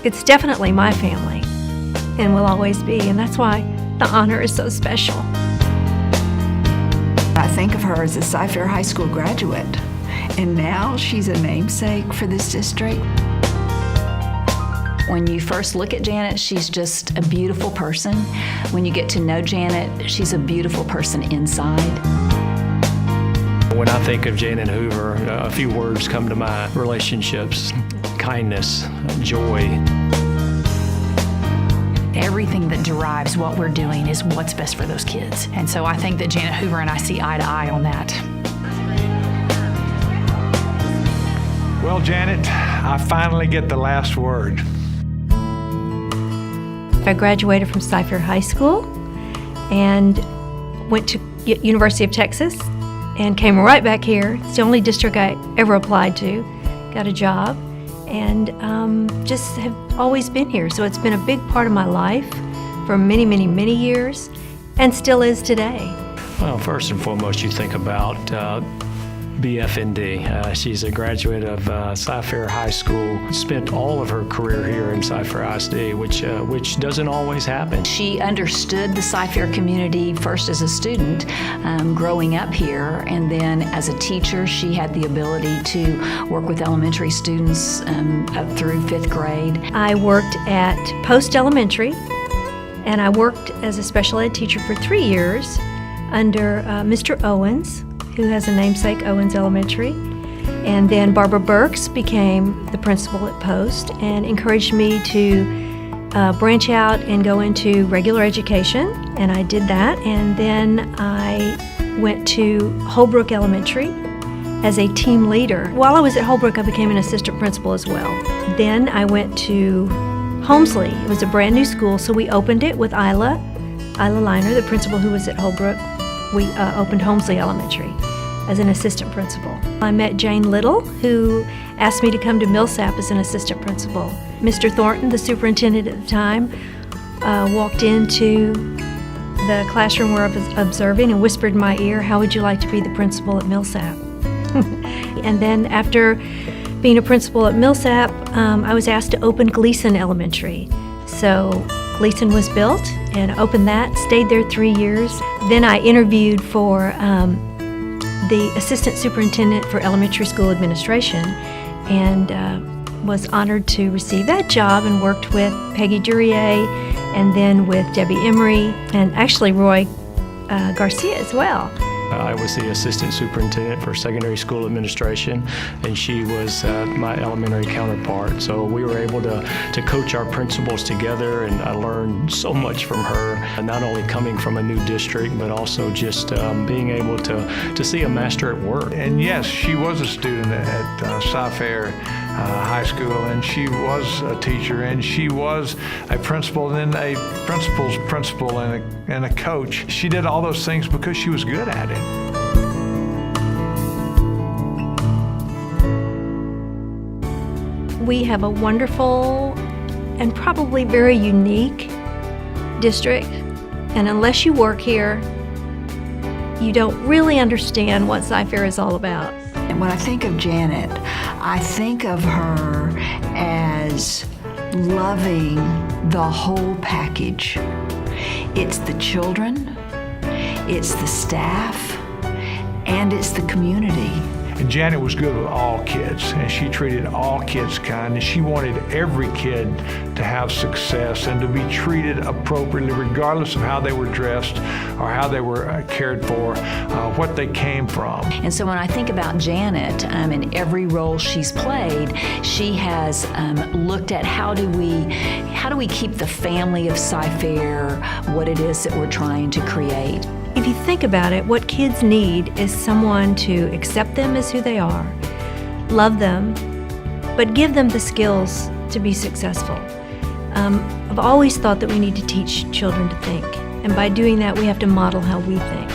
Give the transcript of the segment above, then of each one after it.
it's definitely my family and will always be, and that's why the honor is so special. I think of her as a Cypress-Fairbanks High School graduate, and now she's a namesake for this district. When you first look at Janet, she's just a beautiful person. When you get to know Janet, she's a beautiful person inside. When I think of Janet Hoover, a few words come to mind: relationships, kindness, joy. Everything that derives what we're doing is what's best for those kids. And so I think that Janet Hoover and I see eye to eye on that. Well, Janet, I finally get the last word. I graduated from Cypress-Fairbanks High School and went to University of Texas and came right back here. It's the only district I ever applied to, got a job, and just have always been here. So it's been a big part of my life for many, many, many years, and still is today. Well, first and foremost, you think about BFND. She's a graduate of Cypress-Fairbanks High School, spent all of her career here in Cypress ISD, which doesn't always happen. She understood the Cypress community first as a student, growing up here, and then as a teacher, she had the ability to work with elementary students up through 5th grade. I worked at Post Elementary, and I worked as a special ed teacher for 3 years under Mr. Owens, who has a namesake, Owens Elementary. And then Barbara Burks became the principal at Post and encouraged me to branch out and go into regular education, and I did that. And then I went to Holbrook Elementary as a team leader. While I was at Holbrook, I became an assistant principal as well. Then I went to Holmesley. It was a brand new school, so we opened it with Isla Liner, the principal who was at Holbrook. We opened Holmesley Elementary as an assistant principal. I met Jane Little, who asked me to come to Millsap as an assistant principal. Mr. Thornton, the superintendent at the time, walked into the classroom where I was observing and whispered in my ear, "How would you like to be the principal at Millsap?" And then after being a principal at Millsap, I was asked to open Gleason Elementary. So Gleason was built and opened that, stayed there 3 years. Then I interviewed for the assistant superintendent for elementary school administration and was honored to receive that job, and worked with Peggy Duryea and then with Debbie Emery and actually Roy Garcia as well. I was the assistant superintendent for secondary school administration, and she was my elementary counterpart. So we were able to coach our principals together, and I learned so much from her, not only coming from a new district, but also just being able to see a master at work. And yes, she was a student at Cypress-Fairbanks High School, and she was a teacher, and she was a principal, and then a principal's principal, and a coach. She did all those things because she was good at it. We have a wonderful and probably very unique district, and unless you work here, you don't really understand what Cypress is all about. And when I think of Janet, I think of her as loving the whole package. It's the children, it's the staff, and it's the community. And Janet was good with all kids, and she treated all kids kind, and she wanted every kid to have success and to be treated appropriately, regardless of how they were dressed or how they were cared for, what they came from. And so when I think about Janet, in every role she's played, she has looked at how do we keep the family of Cypress-Fairbanks what it is that we're trying to create. If you think about it, what kids need is someone to accept them as who they are, love them, but give them the skills to be successful. I've always thought that we need to teach children to think, and by doing that, we have to model how we think.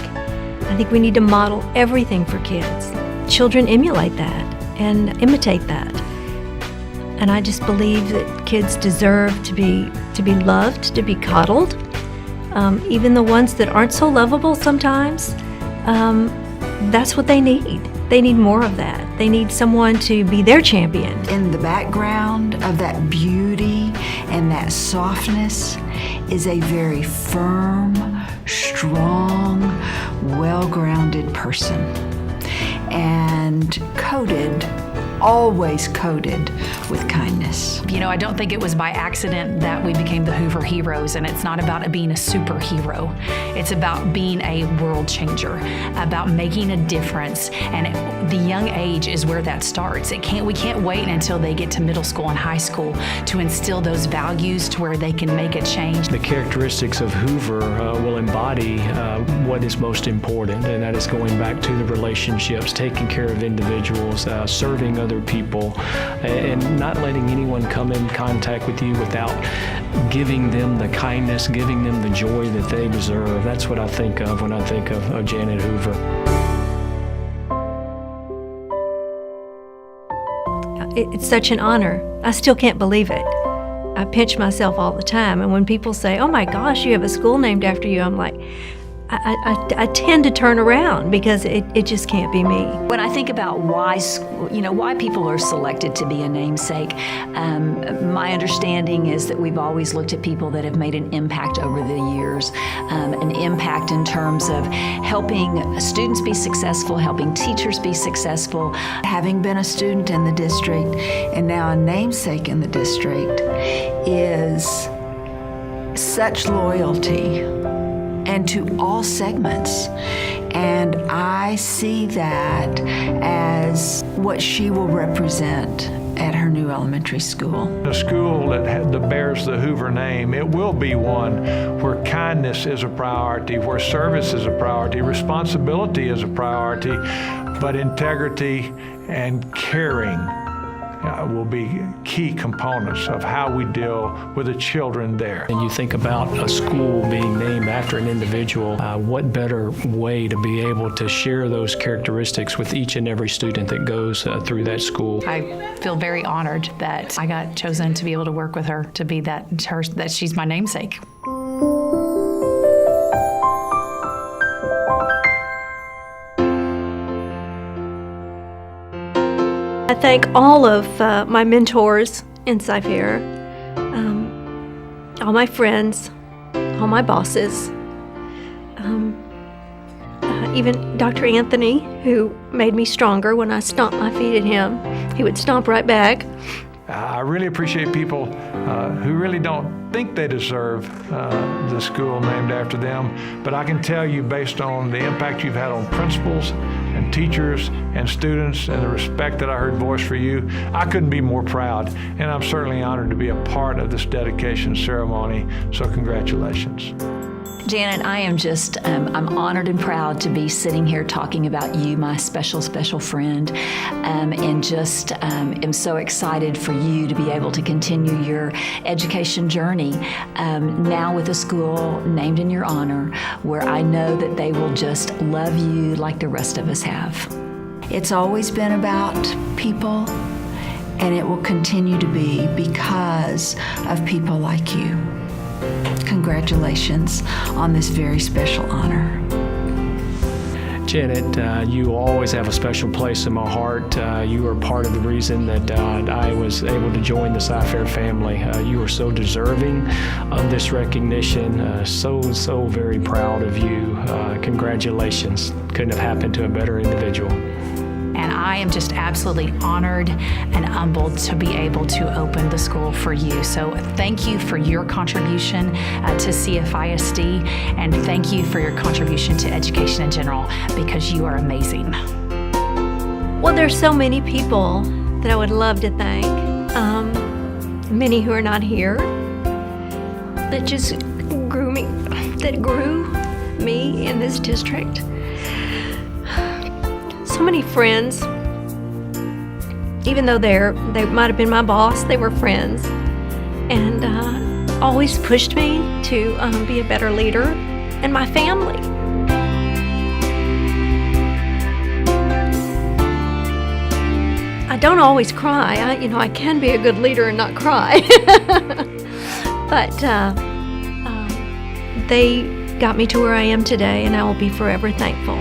I think we need to model everything for kids. Children emulate that and imitate that. And I just believe that kids deserve to be loved, to be coddled. Even the ones that aren't so lovable sometimes, that's what they need. They need more of that. They need someone to be their champion. In the background of that beauty and that softness is a very firm, strong, well-grounded person. And always coated with kindness. You know, I don't think it was by accident that we became the Hoover Heroes, and it's not about being a superhero. It's about being a world changer, about making a difference, and the young age is where that starts. We can't wait until they get to middle school and high school to instill those values to where they can make a change. The characteristics of Hoover will embody what is most important, and that is going back to the relationships, taking care of individuals, serving other people, and not letting anyone come in contact with you without giving them the kindness, giving them the joy that they deserve. That's what I think of when I think of Janet Hoover. It's such an honor. I still can't believe it. I pinch myself all the time, and when people say, "Oh my gosh, you have a school named after you," I'm like, I tend to turn around because it just can't be me. When I think about why people are selected to be a namesake, my understanding is that we've always looked at people that have made an impact over the years, an impact in terms of helping students be successful, helping teachers be successful. Having been a student in the district and now a namesake in the district is such loyalty and to all segments. And I see that as what she will represent at her new elementary school. A school that bears the Hoover name, it will be one where kindness is a priority, where service is a priority, responsibility is a priority, but integrity and caring will be key components of how we deal with the children there. And you think about a school being named after an individual, what better way to be able to share those characteristics with each and every student that goes through that school. I feel very honored that I got chosen to be able to work with her, to be that she's my namesake. I thank all of my mentors in Cypher, all my friends, all my bosses, even Dr. Anthony, who made me stronger when I stomped my feet at him. He would stomp right back. I really appreciate people who really don't think they deserve the school named after them, but I can tell you, based on the impact you've had on principals and teachers and students and the respect that I heard voiced for you, I couldn't be more proud, and I'm certainly honored to be a part of this dedication ceremony, so congratulations. Janet, I am just, I'm honored and proud to be sitting here talking about you, my special, special friend, and just am so excited for you to be able to continue your education journey now with a school named in your honor, where I know that they will just love you like the rest of us have. It's always been about people, and it will continue to be because of people like you. Congratulations on this very special honor. Janet, you will always have a special place in my heart. You are part of the reason that I was able to join the Cypher family. You are so deserving of this recognition. So very proud of you. Congratulations. Couldn't have happened to a better individual. And I am just absolutely honored and humbled to be able to open the school for you. So thank you for your contribution to CFISD, and thank you for your contribution to education in general, because you are amazing. Well, there's so many people that I would love to thank, many who are not here, that just grew me in this district. So many friends, even though they might have been my boss, they were friends, and always pushed me to be a better leader, and my family. I don't always cry. I can be a good leader and not cry, but they got me to where I am today, and I will be forever thankful.